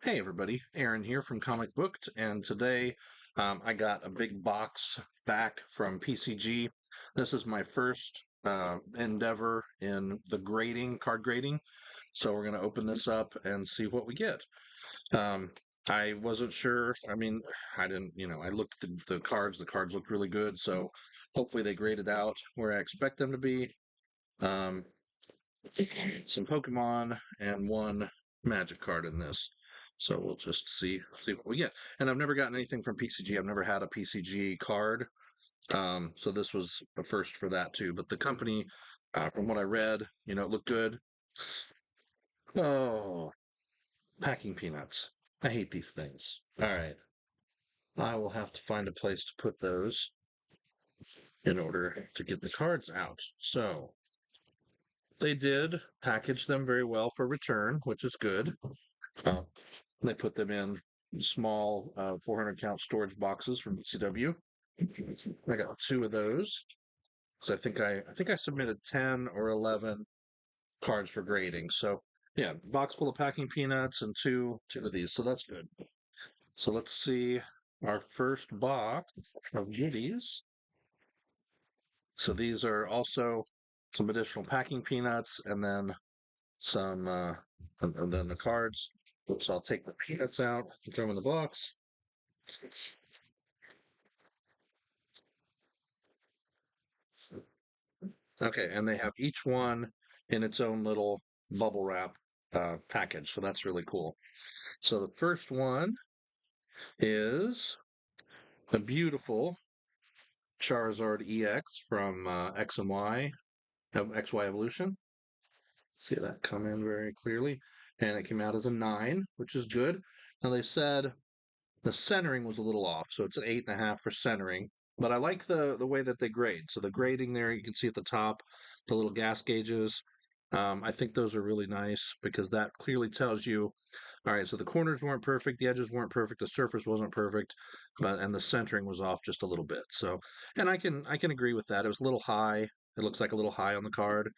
Hey everybody, Aaron here from Comic Booked, and today I got a big box back from PCG. This is my first endeavor in the grading, card grading, so we're going to open this up and see what we get. Um, I wasn't sure. I mean, I didn't, I looked at the cards. The cards looked really good, so hopefully they graded out where I expect them to be. Um, some Pokemon and one Magic card in this. So we'll just see what we get. And I've never gotten anything from PCG. I've never had a PCG card. So this was a first for that too. But the company, from what I read, it looked good. Oh, packing peanuts. I hate these things. All right. I will have to find a place to put those in order to get the cards out. So they did package them very well for return, which is good. Uh, they put them in small 400 count storage boxes from ECW. I got two of those. So I think I submitted 10 or 11 cards for grading. So yeah, box full of packing peanuts and two of these. So that's good. So let's see our first box of goodies. So these are also some additional packing peanuts and then some and then the cards. So I'll take the peanuts out, throw them in the box. Okay, and they have each one in its own little bubble wrap package, so that's really cool. So the first one is a beautiful Charizard EX from X and Y, XY Evolution. See that come in very clearly, and it came out as a 9, which is good. Now they said the centering was a little off, so it's an 8.5 for centering. But I like the way that they grade. So the grading there, you can see at the top, the little gas gauges. I think those are really nice because that clearly tells you, all right, so the corners weren't perfect, the edges weren't perfect, the surface wasn't perfect, but and the centering was off just a little bit. So, and I can agree with that. It was a little high. It looks like a little high on the card.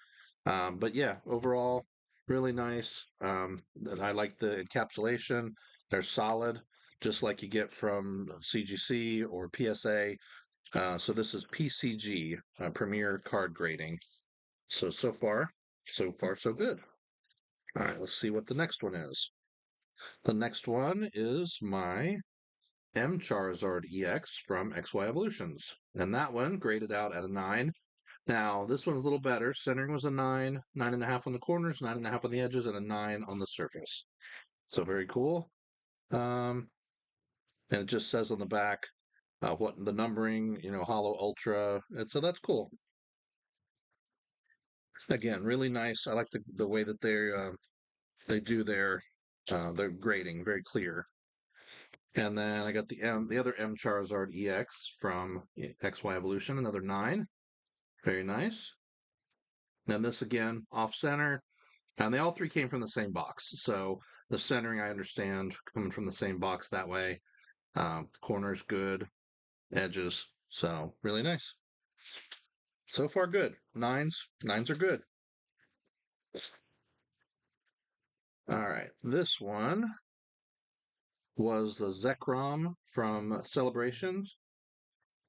But yeah, overall, really nice. I like the encapsulation. They're solid just like you get from CGC or PSA. So this is PCG, Premier Card Grading. So far, so good. All right, let's see what the next one is. The next one is my M Charizard EX from XY Evolutions. And that one graded out at a 9. Now, this one's a little better. Centering was a 9, 9.5 on the corners, 9.5 on the edges, and a 9 on the surface. So very cool. Um, and it just says on the back what the numbering, Hollow Ultra. And so that's cool. Again, really nice. I like the way that they do their grading, very clear. And then I got the other M Charizard EX from XY Evolution, another 9. Very nice. And this again, off center. And they all three came from the same box. So the centering, I understand, coming from the same box that way. Corners good, edges. So really nice. So far, good. Nines are good. All right, this one was the Zekrom from Celebrations,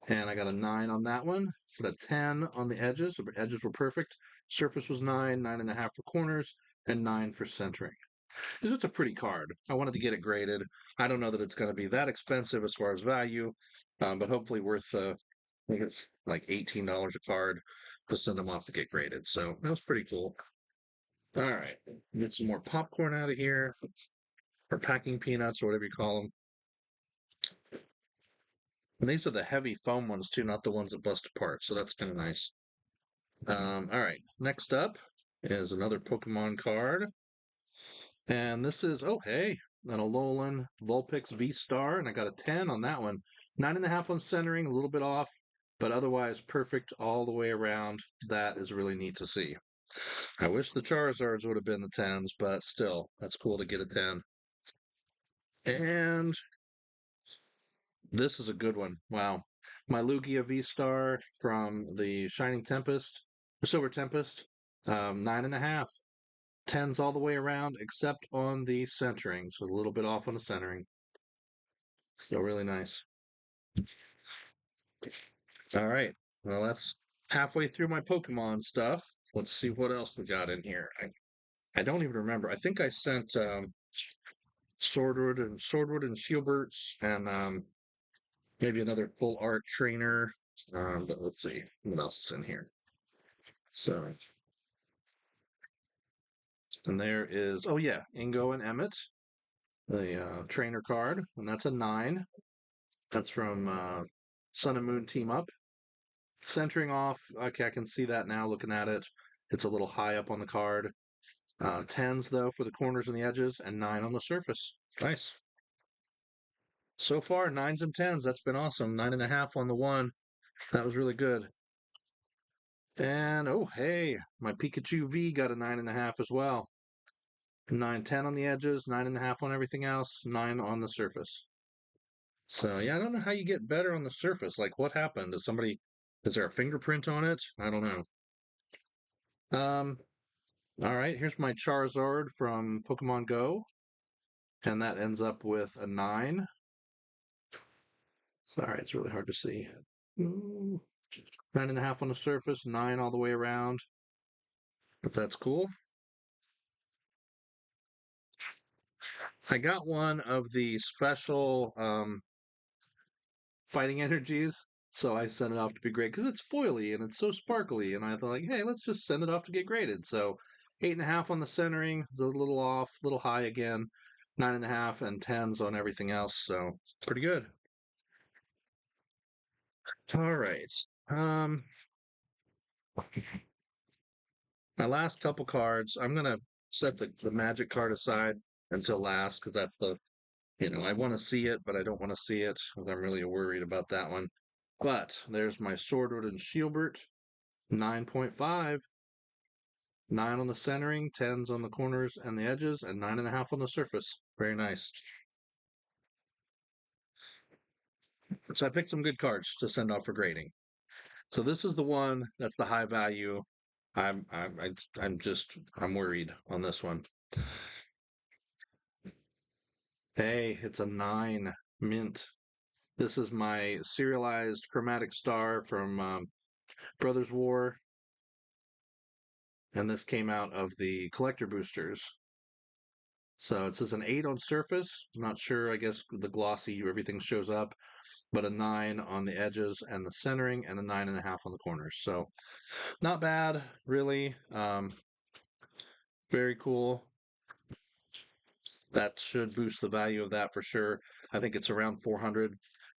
and I got a 9 on that one. So a 10 on the edges. The edges were perfect. Surface was 9, 9.5 for corners, and 9 for centering. It's just a pretty card. I wanted to get it graded. I don't know that it's going to be that expensive as far as value, but hopefully worth, I think it's like $18 a card to send them off to get graded. So that was pretty cool. All right, get some more popcorn out of here, or packing peanuts, or whatever you call them. And these are the heavy foam ones too, not the ones that bust apart. So that's kind of nice. All right, next up is another Pokemon card. And this is, oh, hey, an Alolan Vulpix V Star, and I got a 10 on that one. 9.5 on centering, a little bit off, but otherwise perfect all the way around. That is really neat to see. I wish the Charizards would have been the 10s, but still, that's cool to get a 10. And this is a good one. Wow. My Lugia V Star from the Shining Tempest, or Silver Tempest, 9.5. 10s all the way around, except on the centering. So a little bit off on the centering. Still really nice. All right. Well, that's halfway through my Pokemon stuff. Let's see what else we got in here. I don't even remember. I think I sent Swordwood and Shieldburts and maybe another full art trainer. But let's see what else is in here. So, and there is, oh yeah, Ingo and Emmett, the trainer card, and that's a 9. That's from Sun and Moon Team Up. Centering off, okay, I can see that now looking at it. It's a little high up on the card. 10s though for the corners and the edges, and 9 on the surface. Nice. So far, 9s and 10s. That's been awesome. 9.5 on the one. That was really good. And oh hey, my Pikachu V got a 9.5 as well. 9, 10 on the edges, 9.5 on everything else, 9 on the surface. So yeah, I don't know how you get better on the surface. Like what happened? Is there a fingerprint on it? I don't know. All right, here's my Charizard from Pokemon Go. And that ends up with a 9. Sorry, it's really hard to see. 9.5 on the surface, 9 all the way around. But that's cool. I got one of the special fighting energies, so I sent it off to be great because it's foily and it's so sparkly. And I thought, like, hey, let's just send it off to get graded. So 8.5 on the centering, is a little off, a little high again. 9.5 and 10s on everything else. So it's pretty good. All right. Um, my last couple cards, I'm gonna set the magic card aside until last because that's I want to see it, but I don't want to see it. I'm really worried about that one. But there's my Swordwood and Shieldbert, 9.5, 9 on the centering, 10s on the corners and the edges, and 9.5 on the surface. Very nice. So I picked some good cards to send off for grading. So this is the one that's the high value. I'm worried on this one. Hey, it's a 9 mint. This is my serialized chromatic star from Brothers War, and this came out of the collector boosters. So it says an 8 on surface. I'm not sure. I guess the glossy everything shows up, but a 9 on the edges and the centering, and a 9.5 on the corners. So not bad, really. Very cool. That should boost the value of that for sure. I think it's around 400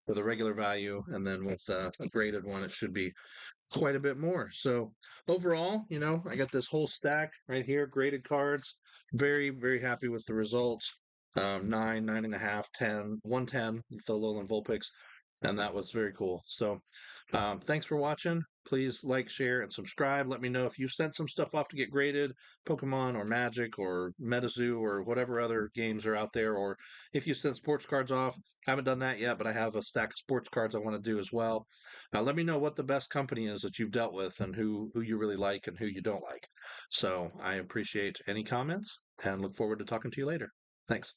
for the regular value, and then with a graded one, it should be quite a bit more. So overall, I got this whole stack right here, graded cards. Very, very happy with the results. 9, 9.5, 10, 110 with the Alolan Vulpix, and that was very cool. So thanks for watching. Please like, share, and subscribe. Let me know if you sent some stuff off to get graded, Pokemon or Magic or MetaZoo or whatever other games are out there, or if you sent sports cards off. I haven't done that yet, but I have a stack of sports cards I want to do as well. Let me know what the best company is that you've dealt with and who you really like and who you don't like. So I appreciate any comments and look forward to talking to you later. Thanks.